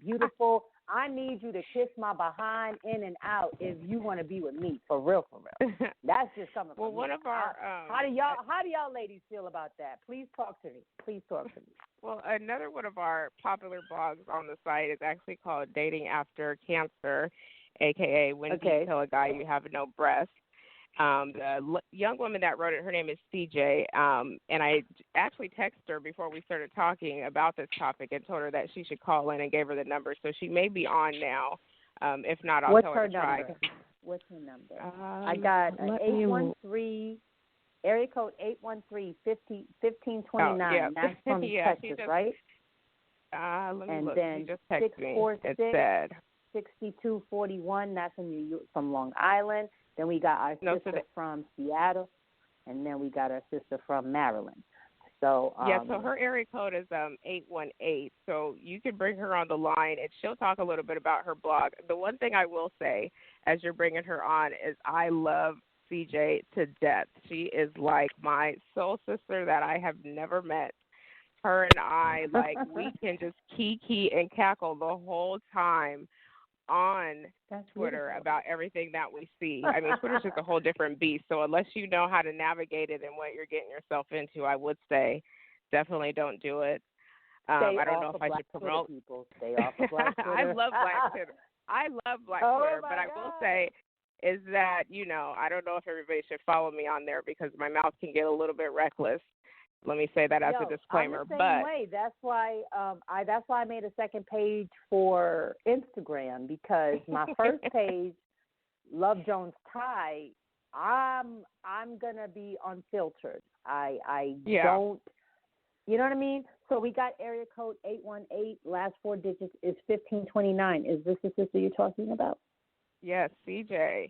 beautiful. I need you to kiss my behind in and out if you want to be with me, for real, for real. That's just coming from me. One of our how do y'all ladies feel about that? Please talk to me. Please talk to me. Well, another one of our popular blogs on the site is actually called Dating After Cancer, a.k.a. When You Tell a Guy You Have No Breast. The young woman that wrote it, her name is CJ, and I actually texted her before we started talking about this topic and told her that she should call in and gave her the number. So she may be on now. If not, I'll tell her to try. What's her number? I got an 813, area code 813-1529. Yeah. That's from Texas, right? Let me and look. then She just texted me. It 646 6241. That's from Long Island. Then we got our sister from Seattle, and then we got our sister from Maryland. So so her area code is 818. So you can bring her on the line, and she'll talk a little bit about her blog. The one thing I will say, as you're bringing her on, is I love CJ to death. She is like my soul sister that I have never met. Her and I, like, we can just kiki and cackle the whole time on Twitter about everything that we see. I mean, Twitter's just a whole different beast. So unless you know how to navigate it and what you're getting yourself into, I would say definitely don't do it. I don't know if I should promote. Stay off of Black Twitter. I love Black Twitter. I love Black Twitter, but I will say is that, you know, I don't know if everybody should follow me on there because my mouth can get a little bit reckless. Let me say that as a disclaimer. I'm the same way. That's why I made a second page for Instagram, because my first page, Love Jones Ty, I'm gonna be unfiltered. I don't, you know what I mean? So we got area code 818. Last four digits is 1529. Is this the sister you're talking about? Yes, CJ.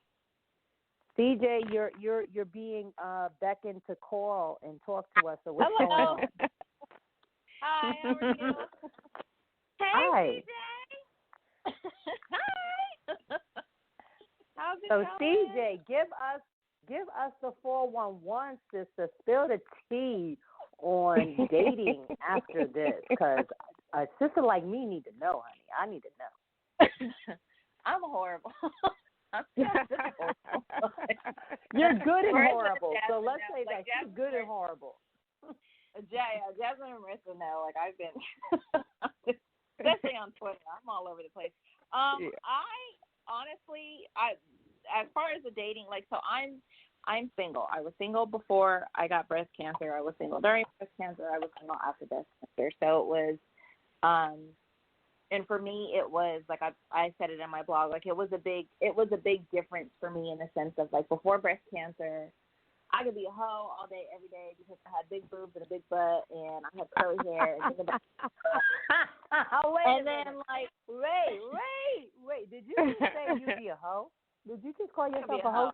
CJ, you're being beckoned to call and talk to us. So what's going on? Hi, how are you? Hey, Hi. CJ. Hi. How's it so going? CJ, give us the 411, sister. Spill the tea on dating after this, because a sister like me need to know, honey. I need to know. I'm horrible. You're good and horrible. So let's say that she's good and horrible. Jasmine and Marissa know. Like, I've been, especially on Twitter, I'm all over the place. I honestly, as far as the dating, like, so I'm single. I was single before I got breast cancer. I was single during breast cancer. I was single after breast cancer. So it was, and for me, it was like I said it in my blog. Like, it was a big difference for me in the sense of, like, before breast cancer, I could be a hoe all day, every day, because I had big boobs and a big butt, and I had curly hair. And then, like, wait. Did you just say you'd be a hoe? Did you just call yourself a hoe?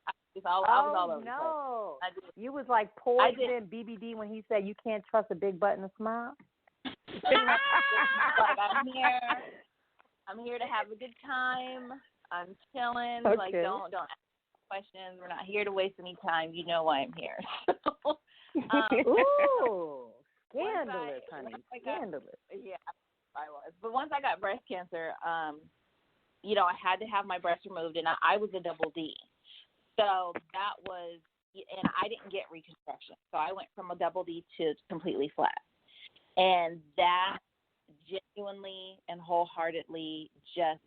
I was all over the place. You was like Poison BBD when he said you can't trust a big butt and a smile. Like, I'm here to have a good time. I'm chilling. Okay. Like, don't ask questions. We're not here to waste any time. You know why I'm here. Ooh, scandalous, honey. Scandalous. Yeah, I was. But once I got breast cancer, you know, I had to have my breast removed, and I was a double D. So that was, and I didn't get reconstruction. So I went from a double D to completely flat. And that genuinely and wholeheartedly just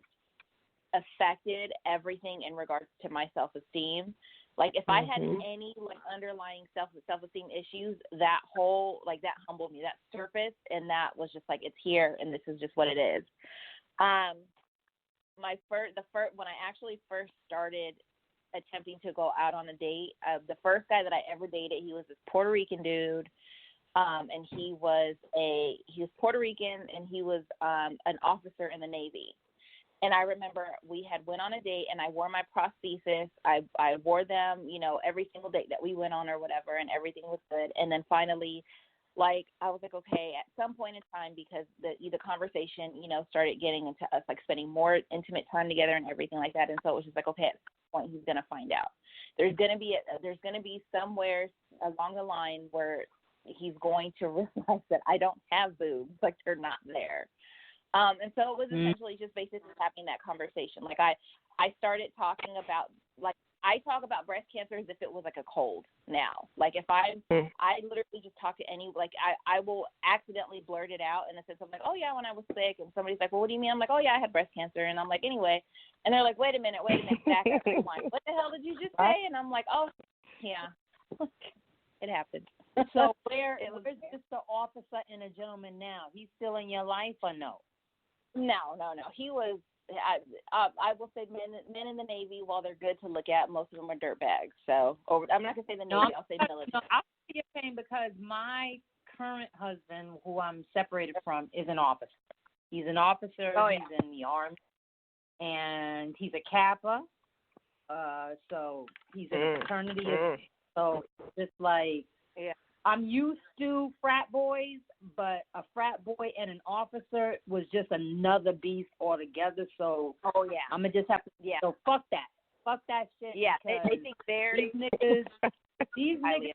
affected everything in regards to my self-esteem. Like, if I had any, like, underlying self-esteem issues, that humbled me, that surfaced, and that was just like, it's here, and this is just what it is. When I actually first started attempting to go out on a date, the first guy that I ever dated, he was this Puerto Rican dude. And he was Puerto Rican, and he was an officer in the Navy. And I remember we had went on a date, and I wore my prosthesis. I wore them, you know, every single date that we went on or whatever, and everything was good. And then finally, like, I was like, okay, at some point in time, because the conversation, you know, started getting into us, like, spending more intimate time together and everything like that. And so it was just like, okay, at some point he's going to find out. There's going to be somewhere along the line where he's going to realize that I don't have boobs, like, they're not there. And so it was essentially just basically having that conversation. Like I started talking about, like, I talk about breast cancer as if it was like a cold now. Like if I literally just talk to I will accidentally blurt it out in the sense of like, oh yeah, when I was sick, and somebody's like, well, what do you mean? I'm like, oh yeah, I had breast cancer, and I'm like, anyway, and they're like, wait a minute, back up. I'm like, what the hell did you just say? And I'm like, oh yeah, it happened. So where's the officer and a gentleman now? He's still in your life or no? No. He was. I will say men in the Navy, while they're good to look at, most of them are dirtbags. So I'm not going to say the Navy, I'll say military. No, I'll say your pain because my current husband, who I'm separated from, is an officer. He's an officer. He's in the Army, and he's a Kappa. So he's in fraternity. So it's just like, I'm used to frat boys, but a frat boy and an officer was just another beast altogether. So I'm gonna just have to. So fuck that shit. Yeah, they think they're these niggas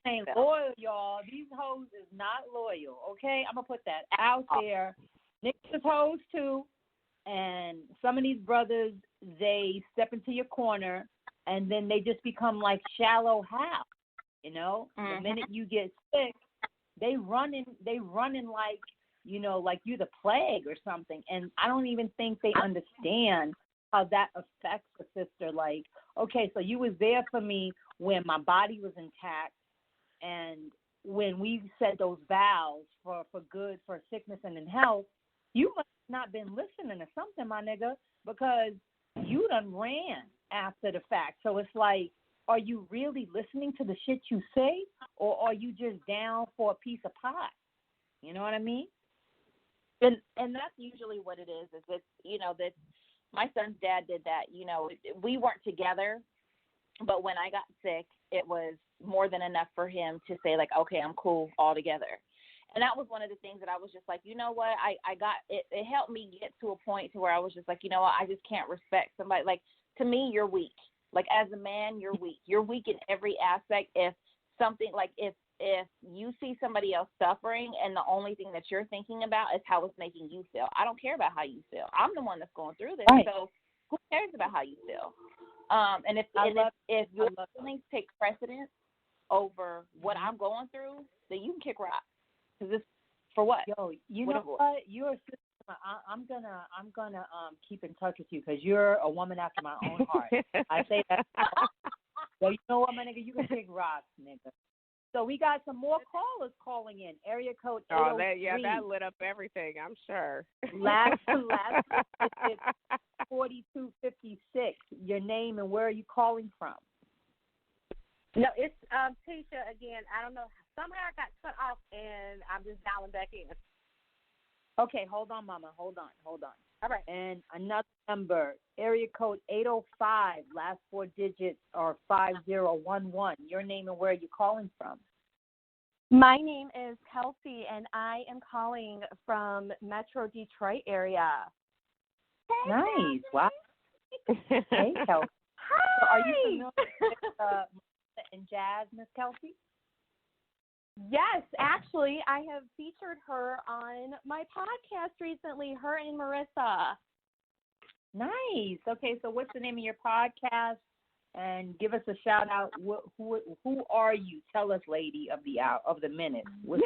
ain't loyal, y'all. These hoes is not loyal. Okay, I'm gonna put that out there. Niggas is hoes too, and some of these brothers, they step into your corner, and then they just become like shallow Hal. You know, the minute you get sick, they running like, you know, like you're the plague or something. And I don't even think they understand how that affects a sister. Like, okay, so you was there for me when my body was intact, and when we said those vows for good, for sickness and in health, you must have not been listening to something, my nigga, because you done ran after the fact. So it's like, are you really listening to the shit you say, or are you just down for a piece of pie? You know what I mean? And that's usually what it is it's, you know, that my son's dad did that. You know, we weren't together, but when I got sick, it was more than enough for him to say, like, okay, I'm cool all together. And that was one of the things that I was just like, you know what, I got it. It helped me get to a point to where I was just like, you know what, I just can't respect somebody. Like, to me, you're weak. Like, as a man, you're weak. You're weak in every aspect. If something, like, if you see somebody else suffering and the only thing that you're thinking about is how it's making you feel, I don't care about how you feel. I'm the one that's going through this, so who cares about how you feel? And if your feelings take precedence over what I'm going through, then you can kick rocks. Because it's for what? Yo, you know what? You're a sister. I'm gonna keep in touch with you because you're a woman after my own heart. I say that. Well, you know what, my nigga, you can kick rocks, nigga. So we got some more callers calling in. Area code 803. That lit up everything, I'm sure. Last 4256. Your name and where are you calling from? No, it's Tisha again. I don't know. Somehow I got cut off, and I'm just dialing back in. Okay, hold on, Mama. Hold on. All right. And another number, area code 805, last four digits are 5011. Your name and where are you calling from? My name is Kelsey, and I am calling from Metro Detroit area. Hey, nice. Wow. Hey, Kelsey. Hi. So are you familiar with Marissa and Jazz, Miss Kelsey? Yes, actually, I have featured her on my podcast recently, her and Marissa. Nice. Okay, so what's the name of your podcast? And give us a shout out. Who are you? Tell us, lady of the hour, of the minute. What's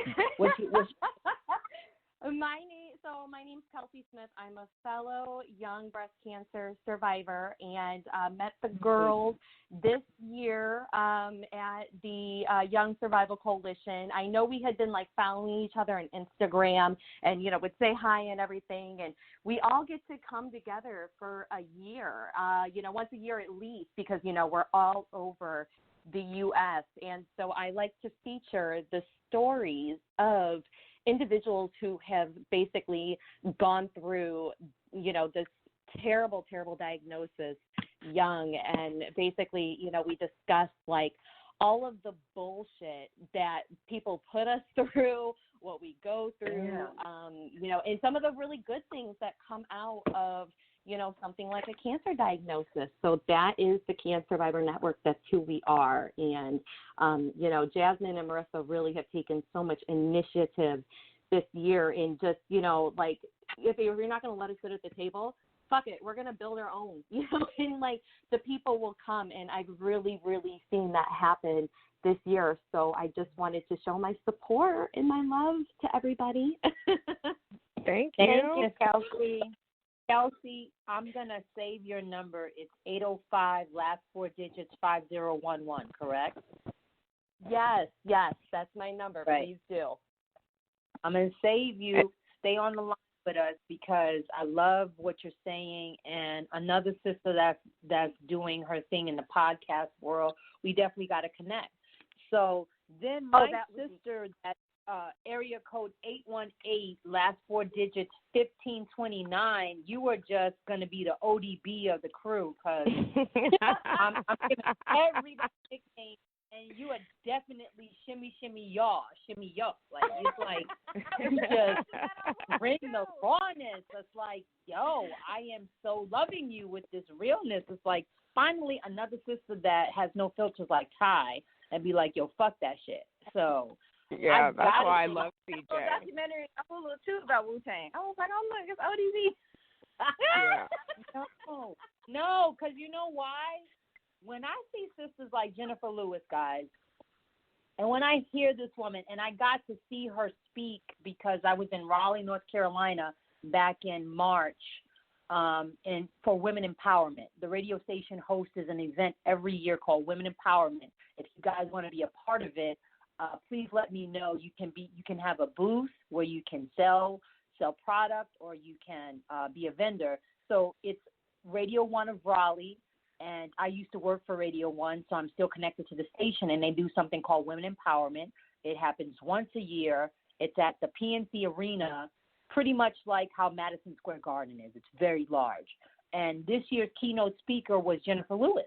My name's Kelsey Smith. I'm a fellow young breast cancer survivor, and met the girls this year at the Young Survival Coalition. I know we had been like following each other on Instagram, and would say hi and everything, and we all get to come together for a year, once a year at least, because we're all over the U.S. And so I like to feature the stories of individuals who have basically gone through, this terrible, terrible diagnosis young. And basically, we discuss like all of the bullshit that people put us through, what we go through, and some of the really good things that come out of, something like a cancer diagnosis. So that is the Cancer Survivor Network. That's who we are. And, Jasmine and Marissa really have taken so much initiative this year in just, if you're not going to let us sit at the table, fuck it, we're going to build our own, and like the people will come. And I've really, really seen that happen this year. So I just wanted to show my support and my love to everybody. Thank Thank you. you, Kelsey. Kelsey, I'm going to save your number. It's 805, last four digits, 5011, correct? Yes, that's my number. Right. Please do. I'm going to save you. Stay on the line with us because I love what you're saying. And another sister that's doing her thing in the podcast world, we definitely got to connect. So then my sister, that area code 818, last four digits 1529, you were just going to be the ODB of the crew because I'm giving everybody a nickname, and you are definitely shimmy y'all, shimmy y'all. Like it's like you just bring the rawness. It's like, yo, I am so loving you with this realness. It's like finally another sister that has no filters like Ty and be like, yo, fuck that shit. So. Yeah, that's why I love CJ. A documentary on Hulu too about Wu-Tang. I was like, oh look, it's ODB. Yeah. No, because you know why? When I see sisters like Jennifer Lewis, guys, and when I hear this woman, and I got to see her speak because I was in Raleigh, North Carolina back in March, and for Women Empowerment. The radio station hosts an event every year called Women Empowerment. If you guys want to be a part of it, please let me know. You can have a booth where you can sell product, or you can be a vendor. So it's Radio 1 of Raleigh, and I used to work for Radio 1, so I'm still connected to the station, and they do something called Women Empowerment. It happens once a year. It's at the PNC Arena, pretty much like how Madison Square Garden is. It's very large. And this year's keynote speaker was Jennifer Lewis.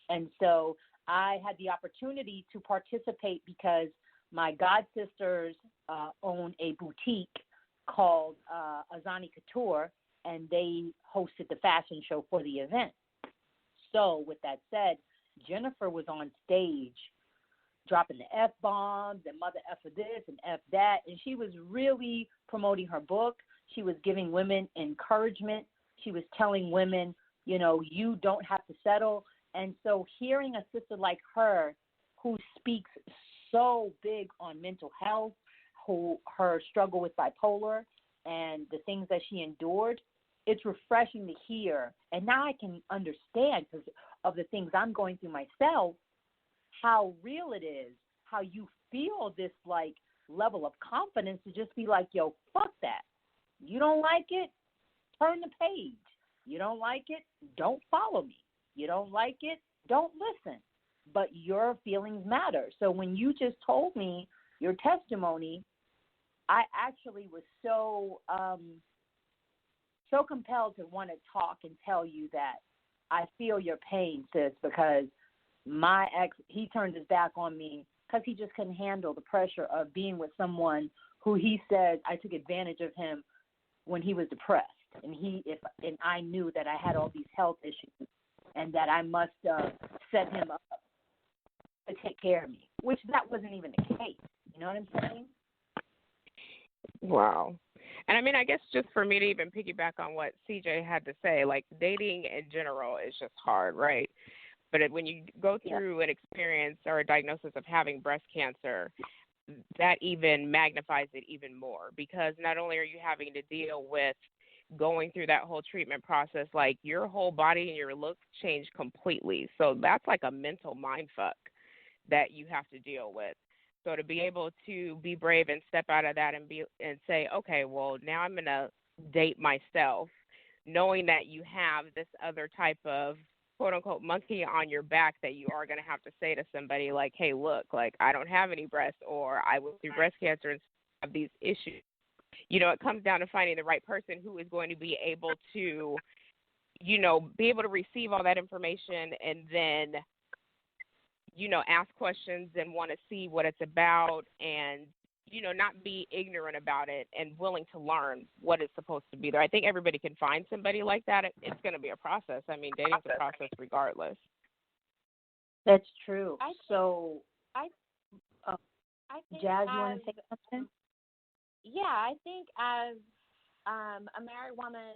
And so I had the opportunity to participate because my god sisters own a boutique called Azani Couture, and they hosted the fashion show for the event. So with that said, Jennifer was on stage dropping the F-bombs and mother F of this and F that, and she was really promoting her book. She was giving women encouragement. She was telling women, you don't have to settle. And so hearing a sister like her who speaks so big on mental health, her struggle with bipolar and the things that she endured, it's refreshing to hear. And now I can understand, because of the things I'm going through myself, how real it is, how you feel this like level of confidence to just be like, yo, fuck that. You don't like it? Turn the page. You don't like it? Don't follow me. You don't like it? Don't listen. But your feelings matter. So when you just told me your testimony, I actually was so compelled to want to talk and tell you that I feel your pain, sis, because my ex, he turned his back on me because he just couldn't handle the pressure of being with someone who he said I took advantage of him when he was depressed. And I knew that I had all these health issues and that I must set him up to take care of me, which that wasn't even the case. You know what I'm saying? Wow. And I mean, I guess just for me to even piggyback on what CJ had to say, like dating in general is just hard, right? But when you go through an experience or a diagnosis of having breast cancer, that even magnifies it even more, because not only are you having to deal with going through that whole treatment process, like your whole body and your looks change completely. So that's like a mental mind fuck that you have to deal with. So to be able to be brave and step out of that and say, okay, well, now I'm going to date myself, knowing that you have this other type of quote unquote monkey on your back that you are going to have to say to somebody like, hey, look, like I don't have any breasts, or I went through breast cancer and have these issues. It comes down to finding the right person who is going to be able to, be able to receive all that information and then, ask questions and want to see what it's about and, not be ignorant about it and willing to learn what is supposed to be there. I think everybody can find somebody like that. It's going to be a process. I mean, dating's a process regardless. That's true. I think Jazz, you want to say something? Yeah, I think as a married woman